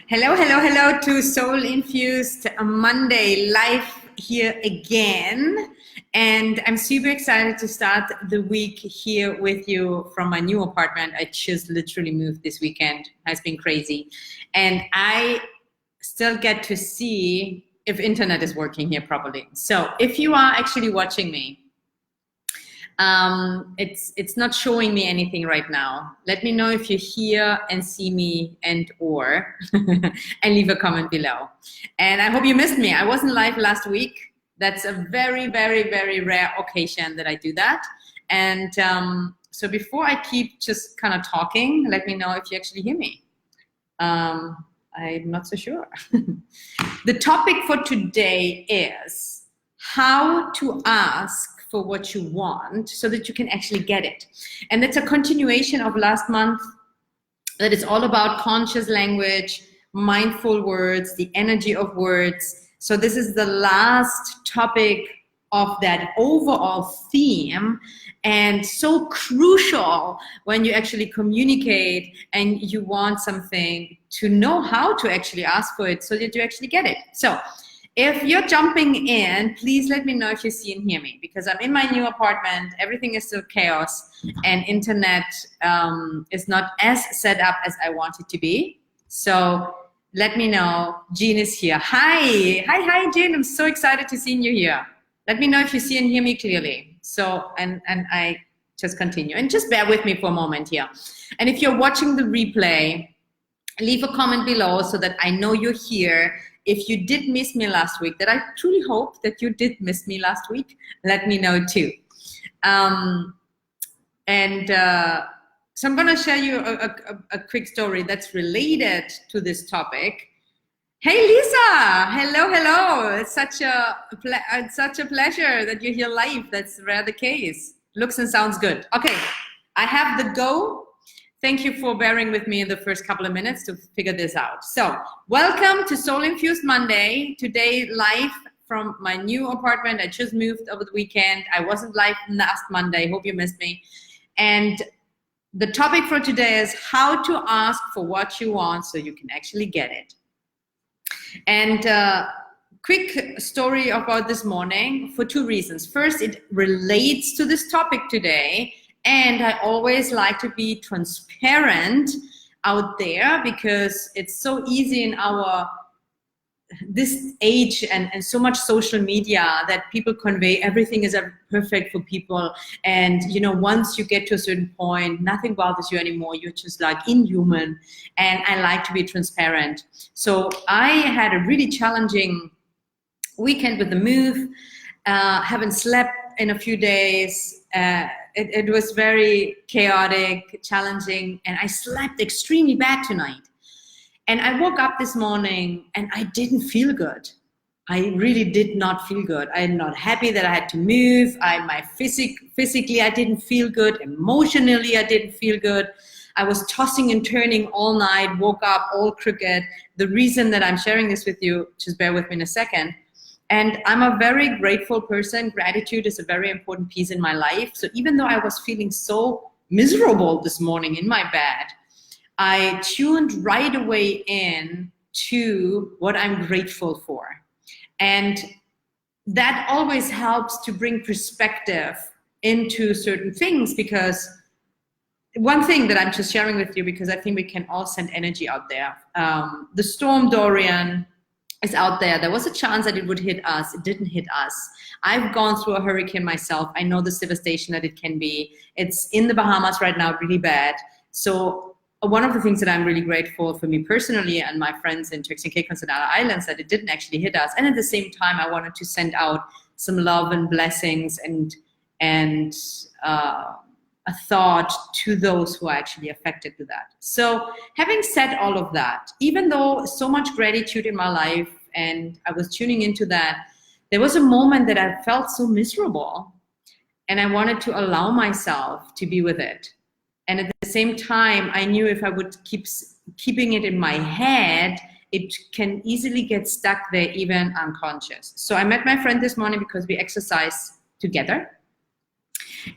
Hello, hello, hello to Soul Infused Monday live here again. And I'm super excited to start the week here with you from my new apartment. I just literally moved this weekend. It has been crazy. And I still get to see if internet is working here properly. So if you are actually watching me, it's not showing me anything right now. Let me know if you hear and see me and or and leave a comment below. And I hope you missed me. I wasn't live last week. That's a very, very, very rare occasion that I do that. And so before I keep just kind of talking, let me know if you actually hear me. I'm not so sure. The topic for today is how to ask for what you want so that you can actually get it. And that's a continuation of last month, that is all about conscious language, mindful words, the energy of words. So this is the last topic of that overall theme, and so crucial when you actually communicate and you want something, to know how to actually ask for it so that you actually get it. So if you're jumping in, please let me know if you see and hear me, because I'm in my new apartment. Everything is still chaos, and internet is not as set up as I want it to be. So let me know. Jean is here. Hi, Jean. I'm so excited to see you here. Let me know if you see and hear me clearly. So, and I just continue. And just bear with me for a moment here. And if you're watching the replay, leave a comment below so that I know you're here. If you did miss me last week, that I truly hope that you did miss me last week, let me know too. So I'm going to share you a quick story that's related to this topic. Hey, Lisa. Hello. It's such a pleasure that you're here live. That's rare the case. Looks and sounds good. Okay, I have the go. Thank you for bearing with me in the first couple of minutes to figure this out. So welcome to Soul Infused Monday. Today live from my new apartment. I just moved over the weekend. I wasn't live last Monday. Hope you missed me. And the topic for today is how to ask for what you want so you can actually get it. And quick story about this morning for two reasons. First, it relates to this topic today. And I always like to be transparent out there, because it's so easy in this age and so much social media that people convey everything is perfect for people. And, you know, once you get to a certain point, nothing bothers you anymore. You're just like inhuman. And I like to be transparent. So I had a really challenging weekend with the move. Haven't slept in a few days. It was very chaotic, challenging, and I slept extremely bad tonight. And I woke up this morning and I didn't feel good. I really did not feel good. I'm not happy that I had to move. Physically, I didn't feel good. Emotionally, I didn't feel good. I was tossing and turning all night, woke up all crooked. The reason that I'm sharing this with you, just bear with me in a second. And I'm a very grateful person. Gratitude is a very important piece in my life. So even though I was feeling so miserable this morning in my bed, I tuned right away in to what I'm grateful for. And that always helps to bring perspective into certain things, because one thing that I'm just sharing with you, because I think we can all send energy out there. The storm Dorian is out there. There was a chance that it would hit us. It didn't hit us. I've gone through a hurricane myself. I know the devastation that it can be. It's in the Bahamas right now, really bad. So one of the things that I'm really grateful for me personally and my friends in Turks and Caicos and other islands, that it didn't actually hit us. And at the same time, I wanted to send out some love and blessings and a thought to those who are actually affected to that. So having said all of that, even though so much gratitude in my life and I was tuning into that, there was a moment that I felt so miserable and I wanted to allow myself to be with it. And at the same time, I knew if I would keeping it in my head, it can easily get stuck there, even unconscious. So I met my friend this morning because we exercised together.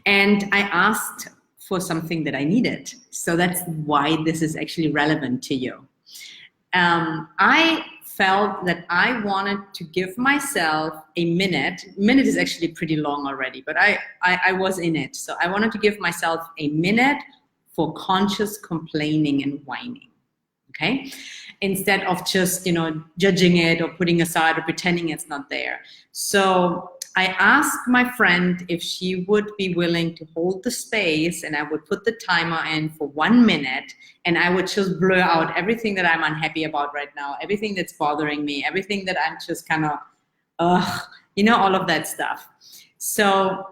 And I asked for something that I needed. So that's why this is actually relevant to you. I felt that I wanted to give myself a minute. Minute is actually pretty long already, but I was in it. So I wanted to give myself a minute for conscious complaining and whining, okay? Instead of just, judging it or putting aside or pretending it's not there. So I asked my friend if she would be willing to hold the space, and I would put the timer in for 1 minute, and I would just blur out everything that I'm unhappy about right now, everything that's bothering me, everything that I'm just kind of, all of that stuff. So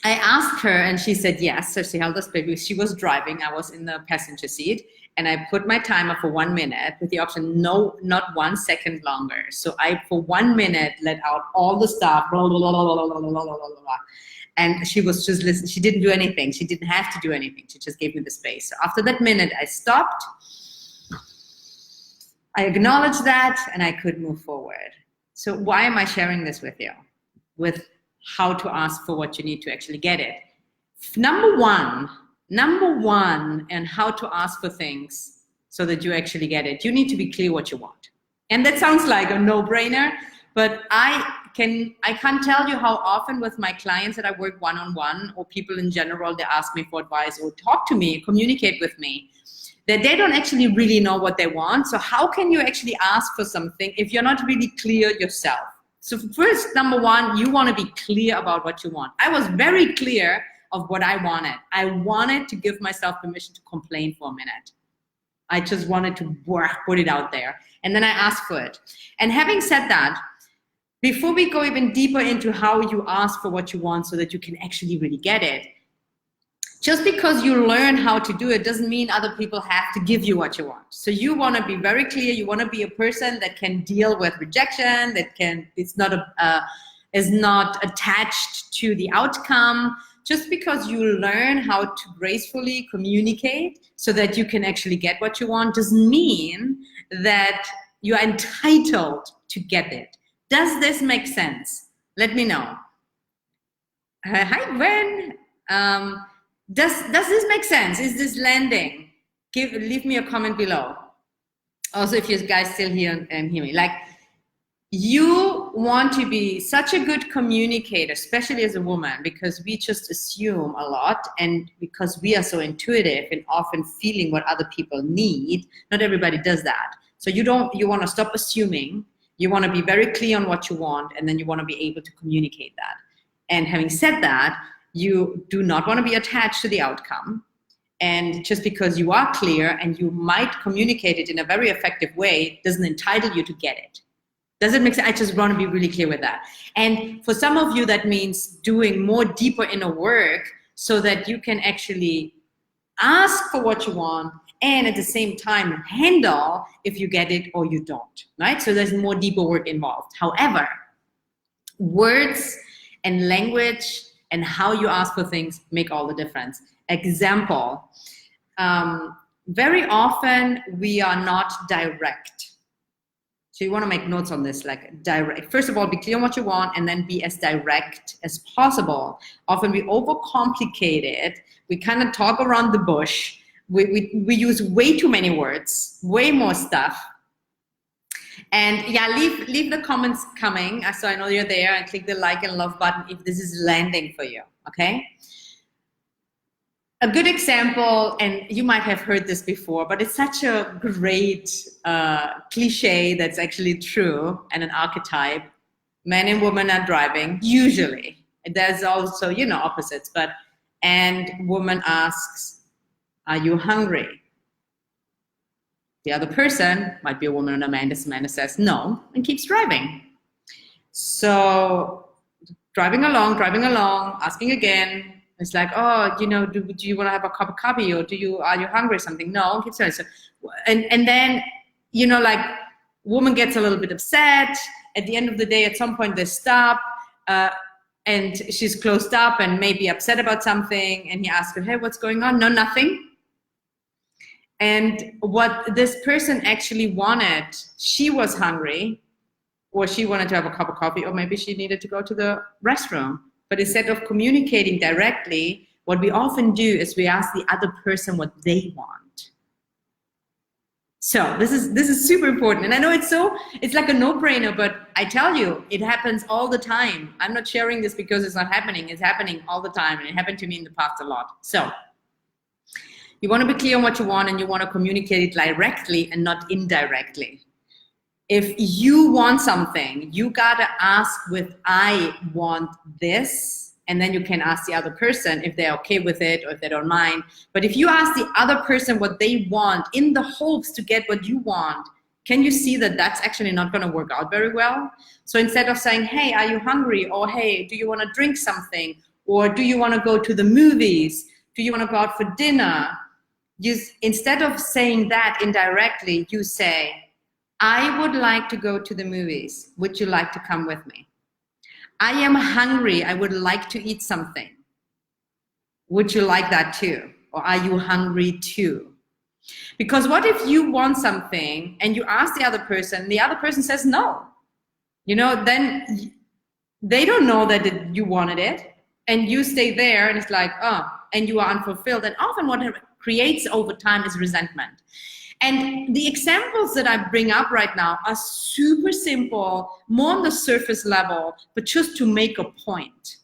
I asked her, and she said yes. So she held the space. She was driving. I was in the passenger seat. And I put my timer for 1 minute with the option, no, not 1 second longer. So I, for 1 minute, let out all the stuff, blah, blah, blah, blah, blah, blah, blah, blah, blah. And she was just listening. She didn't do anything. She didn't have to do anything. She just gave me the space. So after that minute, I stopped. I acknowledged that, and I could move forward. So why am I sharing this with you? With how to ask for what you need to actually get it. Number one, and how to ask for things so that you actually get it. You need to be clear what you want. And that sounds like a no-brainer, but I can't tell you how often with my clients that I work one-on-one, or people in general, they ask me for advice or talk to me, communicate with me, that they don't actually really know what they want. So how can you actually ask for something if you're not really clear yourself? So first, number one, you want to be clear about what you want. I was very clear of what I wanted. I wanted to give myself permission to complain for a minute. I just wanted to put it out there. And then I asked for it. And having said that, before we go even deeper into how you ask for what you want so that you can actually really get it, just because you learn how to do it doesn't mean other people have to give you what you want. So you want to be very clear. You want to be a person that can deal with rejection, is not attached to the outcome. Just because you learn how to gracefully communicate so that you can actually get what you want doesn't mean that you are entitled to get it. Does this make sense? Let me know. Hi, Gwen. Does this make sense? Is this landing? Leave me a comment below. Also, if you guys still hear me. Like, you want to be such a good communicator, especially as a woman, because we just assume a lot, and because we are so intuitive and often feeling what other people need. Not everybody does that. So you want to stop assuming. You want to be very clear on what you want, and then you want to be able to communicate that. And having said that, you do not want to be attached to the outcome. And just because you are clear and you might communicate it in a very effective way doesn't entitle you to get it. Does it make sense? I just want to be really clear with that. And for some of you, that means doing more deeper inner work so that you can actually ask for what you want and at the same time handle if you get it or you don't, right? So there's more deeper work involved. However, words and language and how you ask for things make all the difference. Example, very often we are not direct. So you want to make notes on this, like direct. First of all, be clear on what you want, and then be as direct as possible. Often we overcomplicate it. We kind of talk around the bush. We use way too many words, way more stuff. And yeah, leave the comments coming, so I know you're there, and click the like and love button if this is landing for you, okay? A good example, and you might have heard this before, but it's such a great cliche that's actually true, and an archetype. Men and women are driving, usually. There's also, opposites, and woman asks, are you hungry? The other person, might be a woman or a man, this man says no, and keeps driving. So driving along, asking again. It's like, oh, do you want to have a cup of coffee, or are you hungry or something? No, keeps going. So, and then, woman gets a little bit upset. At the end of the day, at some point they stop, and she's closed up and maybe upset about something. And he asks her, hey, what's going on? No, nothing. And what this person actually wanted, she was hungry, or she wanted to have a cup of coffee, or maybe she needed to go to the restroom. But instead of communicating directly, what we often do is we ask the other person what they want. So this is super important. And I know it's like a no-brainer, but I tell you, it happens all the time. I'm not sharing this because it's not happening. It's happening all the time. And it happened to me in the past a lot. So you want to be clear on what you want, and you want to communicate it directly and not indirectly. If you want something, you gotta ask with I want this, and then you can ask the other person if they're okay with it or if they don't mind. But if you ask the other person what they want in the hopes to get what you want, can you see that that's actually not gonna work out very well? So instead of saying, hey, are you hungry? Or hey, do you wanna drink something? Or do you wanna go to the movies? Do you wanna go out for dinner? Instead of saying that indirectly, you say, I would like to go to the movies. Would you like to come with me? I am hungry. I would like to eat something. Would you like that too? Or are you hungry too? Because what if you want something and you ask the other person says no? Then they don't know that you wanted it, and you stay there and it's like, oh, and you are unfulfilled. And often what it creates over time is resentment. And the examples that I bring up right now are super simple, more on the surface level, but just to make a point.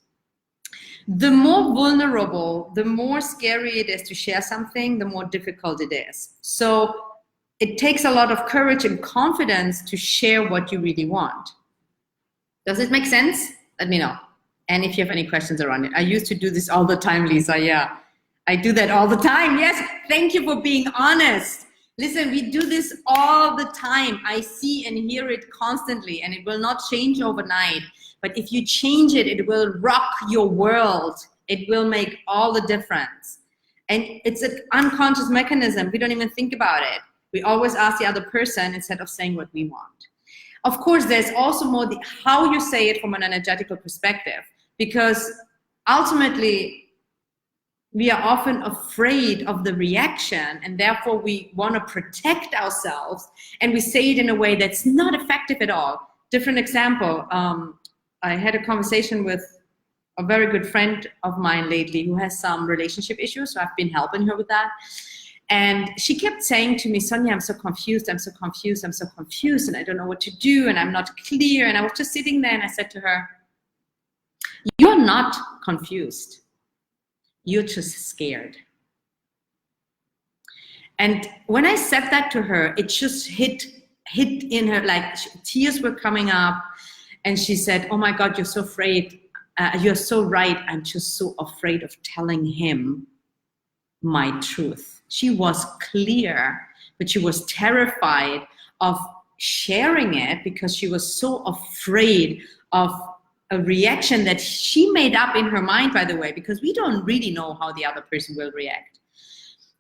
The more vulnerable, the more scary it is to share something, the more difficult it is. So it takes a lot of courage and confidence to share what you really want. Does it make sense? Let me know. And if you have any questions around it. I used to do this all the time, Lisa. Yeah, I do that all the time. Yes, thank you for being honest. Listen, we do this all the time. I see and hear it constantly, and it will not change overnight. But if you change it, it will rock your world. It will make all the difference. And it's an unconscious mechanism. We don't even think about it. We always ask the other person instead of saying what we want. Of course, there's also more how you say it from an energetical perspective, because ultimately, we are often afraid of the reaction, and therefore we want to protect ourselves, and we say it in a way that's not effective at all. Different example, I had a conversation with a very good friend of mine lately who has some relationship issues, so I've been helping her with that. And she kept saying to me, Sonia, I'm so confused, I'm so confused, I'm so confused, and I don't know what to do, and I'm not clear. And I was just sitting there and I said to her, you're not confused. You're just scared. And when I said that to her, it just hit in her, like tears were coming up. And she said, oh my God, you're so afraid. You're so right. I'm just so afraid of telling him my truth. She was clear, but she was terrified of sharing it because she was so afraid of a reaction that she made up in her mind, by the way, because we don't really know how the other person will react.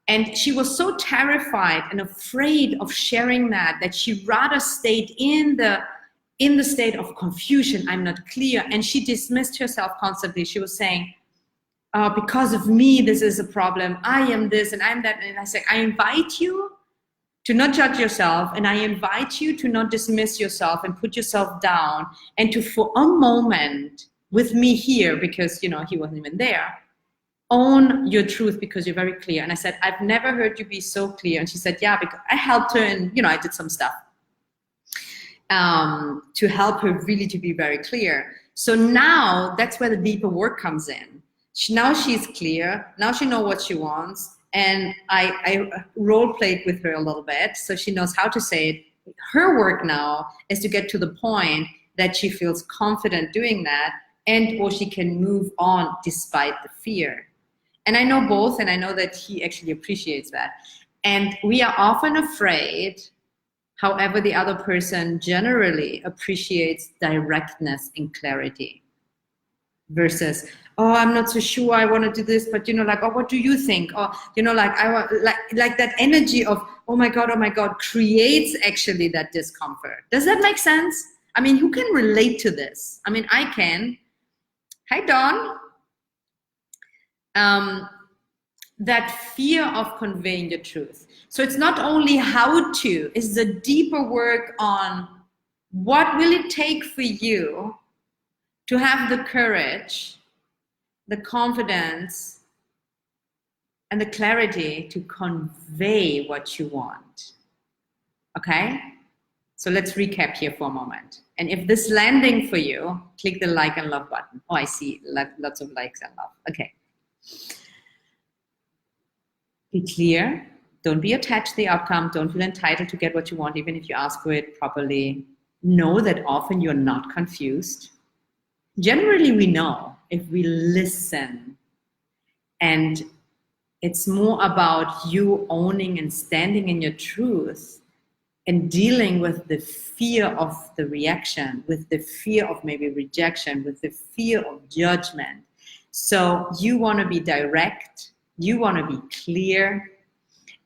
And she was so terrified and afraid of sharing that she rather stayed in the state of confusion. I'm not clear. And she dismissed herself constantly. She was saying, because of me, this is a problem. I am this and I'm that. And I said, I invite you to not judge yourself, and I invite you to not dismiss yourself and put yourself down, and to, for a moment with me here, because he wasn't even there, own your truth, because you're very clear. And I said, I've never heard you be so clear. And she said, yeah, because I helped her, and I did some stuff to help her really to be very clear. So now that's where the deeper work comes in. Now she's clear. Now she knows what she wants. And I role played with her a little bit, so she knows how to say it. Her work now is to get to the point that she feels confident doing that, and or she can move on despite the fear. And I know both, and I know that he actually appreciates that. And we are often afraid, however, the other person generally appreciates directness and clarity versus, oh, I'm not so sure, I want to do this, but oh, what do you think? Or I want like that energy of, oh my God, creates actually that discomfort. Does that make sense? I mean, who can relate to this? I mean, I can. Hi, Dawn. That fear of conveying the truth. So it's not only how to, it's the deeper work on what will it take for you to have the courage, the confidence, and the clarity to convey what you want. Okay? So let's recap here for a moment. And if this landing for you, click the like and love button. Oh, I see lots of likes and love. Okay. Be clear. Don't be attached to the outcome. Don't feel entitled to get what you want, even if you ask for it properly. Know that often you're not confused. Generally, we know if we listen. And it's more about you owning and standing in your truth and dealing with the fear of the reaction, with the fear of maybe rejection, with the fear of judgment. So you want to be direct, you want to be clear,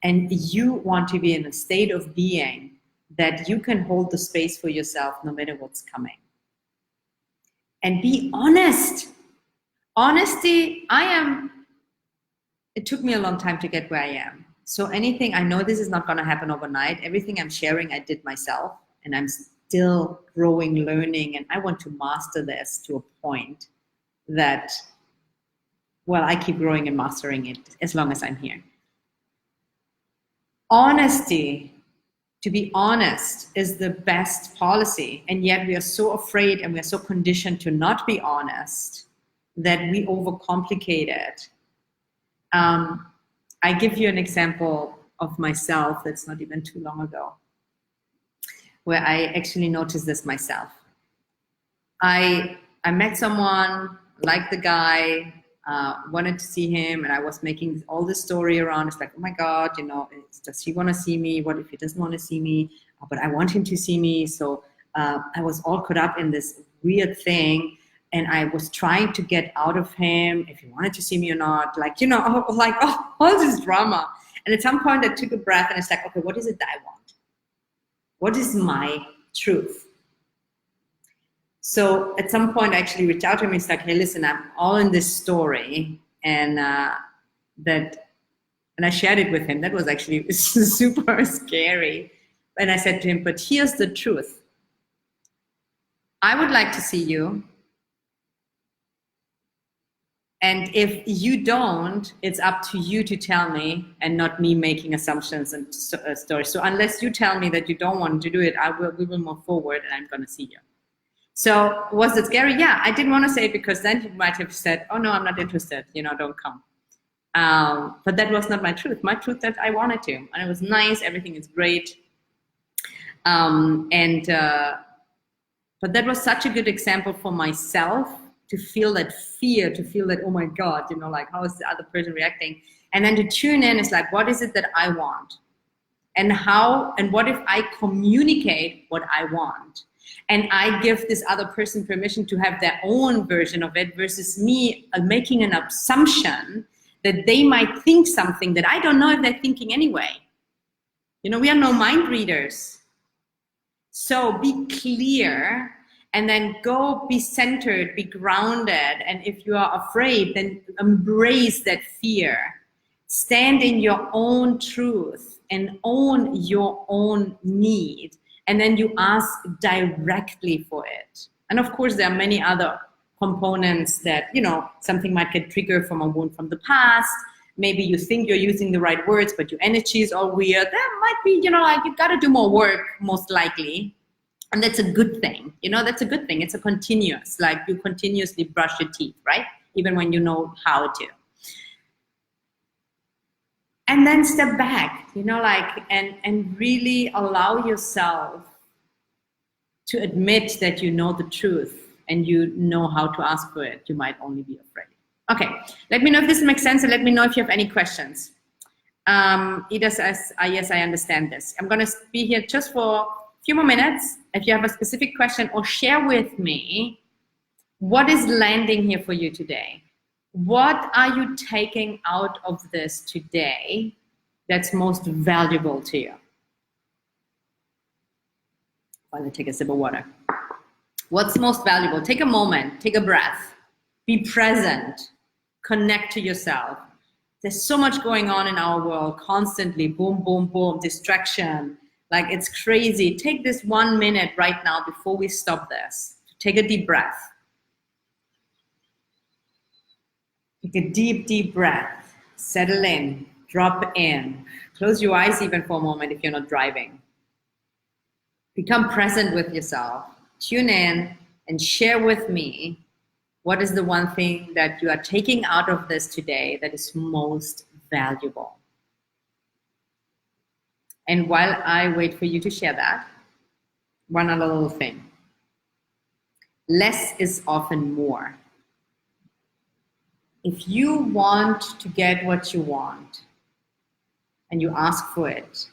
and you want to be in a state of being that you can hold the space for yourself no matter what's coming. And be honest. Honesty, it took me a long time to get where I am. So anything, I know this is not going to happen overnight. Everything I'm sharing, I did myself, and I'm still growing, learning, and I want to master this to a point that, well, I keep growing and mastering it as long as I'm here. Honesty, to be honest, is the best policy, and yet we are so afraid and we are so conditioned to not be honest that we overcomplicate it. I give you an example of myself that's not even too long ago, where I actually noticed this myself. I met someone, liked the guy, wanted to see him, and I was making all this story around. It's like, oh my God, does he want to see me? What if he doesn't want to see me? But I want him to see me. So I was all caught up in this weird thing. And I was trying to get out of him if he wanted to see me or not, all this drama. And at some point I took a breath and it's like, okay, what is it that I want? What is my truth? So at some point I actually reached out to him. It's like, hey, listen, I'm all in this story. And I shared it with him. That was actually super scary. And I said to him, but here's the truth. I would like to see you. And if you don't, it's up to you to tell me and not me making assumptions and stories. So unless you tell me that you don't want to do it, we will move forward and I'm going to see you. So was it scary? Yeah, I didn't want to say it because then he might have said, oh no, I'm not interested, don't come. But that was not my truth. My truth that I wanted to. And it was nice, everything is great. But that was such a good example for myself to feel that fear, to feel that, oh my God, how is the other person reacting? And then to tune in, it's like, what is it that I want? And what if I communicate what I want? And I give this other person permission to have their own version of it versus me making an assumption that they might think something that I don't know if they're thinking anyway. We are no mind readers. So be clear. And then go be centered, be grounded. And if you are afraid, then embrace that fear. Stand in your own truth and own your own need. And then you ask directly for it. And of course, there are many other components that, something might get triggered from a wound from the past. Maybe you think you're using the right words, but your energy is all weird. That might be, you've got to do more work, most likely. And that's a good thing. That's a good thing. It's a continuous, like you continuously brush your teeth, right? Even when you know how to. And then step back, and really allow yourself to admit that you know the truth and you know how to ask for it. You might only be afraid. Okay, let me know if this makes sense and let me know if you have any questions. Ida says, yes, I understand this. I'm going to be here just for few more minutes. If you have a specific question or share with me, what is landing here for you today? What are you taking out of this today that's most valuable to you? While I take a sip of water. What's most valuable? Take a moment, take a breath, be present, connect to yourself. There's so much going on in our world constantly, boom, boom, boom, distraction. Like it's crazy. Take this 1 minute right now before we stop this. Take a deep breath. Take a deep, deep breath. Settle in. Drop in. Close your eyes even for a moment if you're not driving. Become present with yourself. Tune in and share with me what is the one thing that you are taking out of this today that is most valuable. And while I wait for you to share that, one other little thing. Less is often more. If you want to get what you want and you ask for it,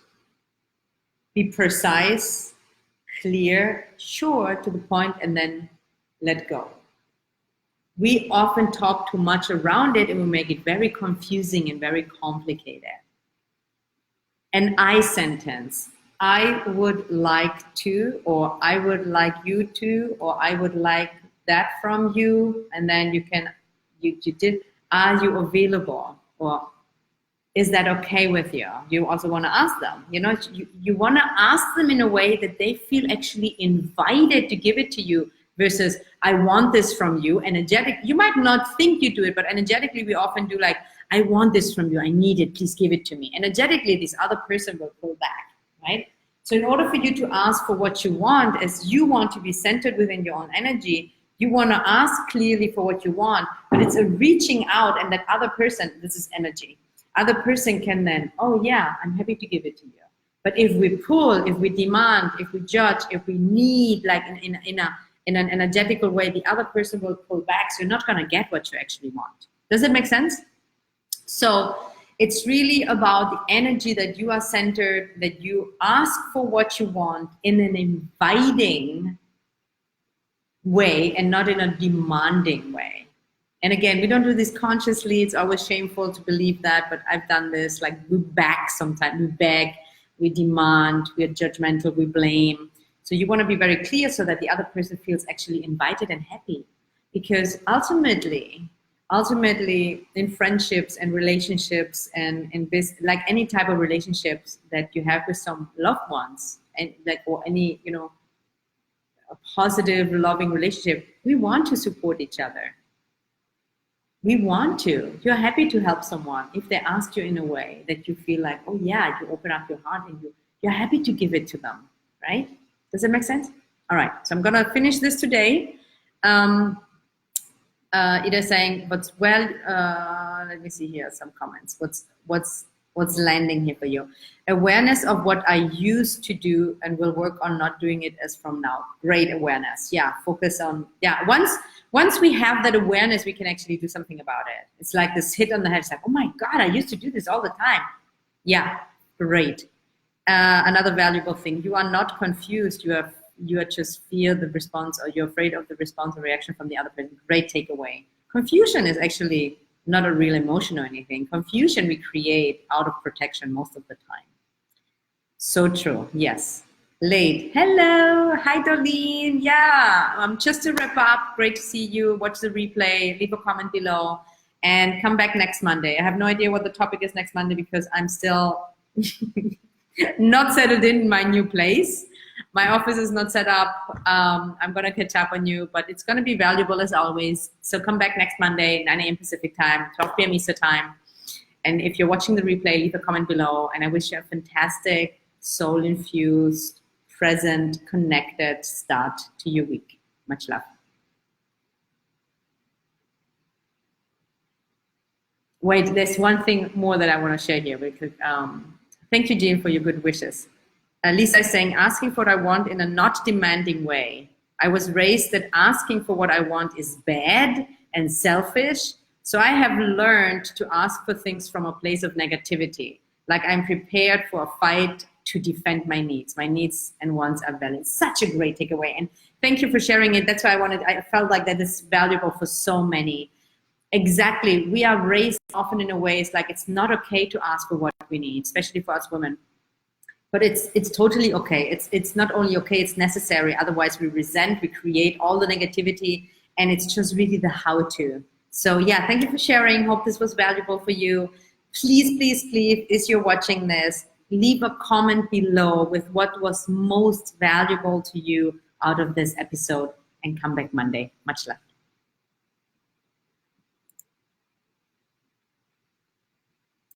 be precise, clear, short, to the point, and then let go. We often talk too much around it and we make it very confusing and very complicated. An I sentence, I would like to, or I would like you to, or I would like that from you, and then you did, are you available? Or is that okay with you? You also want to ask them, you want to ask them in a way that they feel actually invited to give it to you versus I want this from you. Energetic, you might not think you do it, but energetically we often do like, I want this from you, I need it, please give it to me. Energetically, this other person will pull back, right? So in order for you to ask for what you want, as you want to be centered within your own energy, you want to ask clearly for what you want, but it's a reaching out, and that other person, this is energy, other person can then, oh yeah, I'm happy to give it to you. But if we pull, if we demand, if we judge, if we need, like in an energetical way, the other person will pull back, so you're not going to get what you actually want. Does it make sense? So it's really about the energy that you are centered, that you ask for what you want in an inviting way and not in a demanding way. And again, we don't do this consciously. It's always shameful to believe that, but I've done this. Like we beg sometimes, we beg, we demand, we are judgmental, we blame. So you want to be very clear so that the other person feels actually invited and happy. Because ultimately, in friendships and relationships and in business, like any type of relationships that you have with some loved ones, and like, or any, a positive, loving relationship, we want to support each other. We want to. You're happy to help someone if they ask you in a way that you feel like, oh yeah, you open up your heart and you're happy to give it to them, right? Does that make sense? All right, so I'm gonna finish this today. Ida saying, let me see here some comments. What's landing here for you? Awareness of what I used to do and will work on not doing it as from now. Great awareness. Yeah, focus on, yeah. Once we have that awareness, we can actually do something about it. It's like this hit on the head. It's like, oh my God, I used to do this all the time. Yeah, great. Another valuable thing, you are not confused. You are just fear the response, or you're afraid of the response or reaction from the other person. Great takeaway. Confusion is actually not a real emotion or anything. Confusion we create out of protection most of the time. So true, yes. Late, hello, hi Darlene. Yeah, just to wrap up, great to see you. Watch the replay, leave a comment below, and come back next Monday. I have no idea what the topic is next Monday because I'm still not settled in my new place. My office is not set up. I'm going to catch up on you, but it's going to be valuable as always. So come back next Monday, 9 a.m. Pacific time, 12 p.m. Eastern time. And if you're watching the replay, leave a comment below. And I wish you a fantastic, soul-infused, present, connected start to your week. Much love. Wait, there's one thing more that I want to share here. Because, thank you, Jean, for your good wishes. Lisa is saying, asking for what I want in a not demanding way. I was raised that asking for what I want is bad and selfish. So I have learned to ask for things from a place of negativity. Like I'm prepared for a fight to defend my needs. My needs and wants are valid. Such a great takeaway. And thank you for sharing it. That's why I felt like that is valuable for so many. Exactly. We are raised often in a way, it's like it's not okay to ask for what we need, especially for us women. But it's totally okay. It's not only okay, it's necessary. Otherwise we resent, we create all the negativity, and it's just really the how-to. So yeah, thank you for sharing. Hope this was valuable for you. Please, please, please, if you're watching this, leave a comment below with what was most valuable to you out of this episode, and come back Monday. Much love.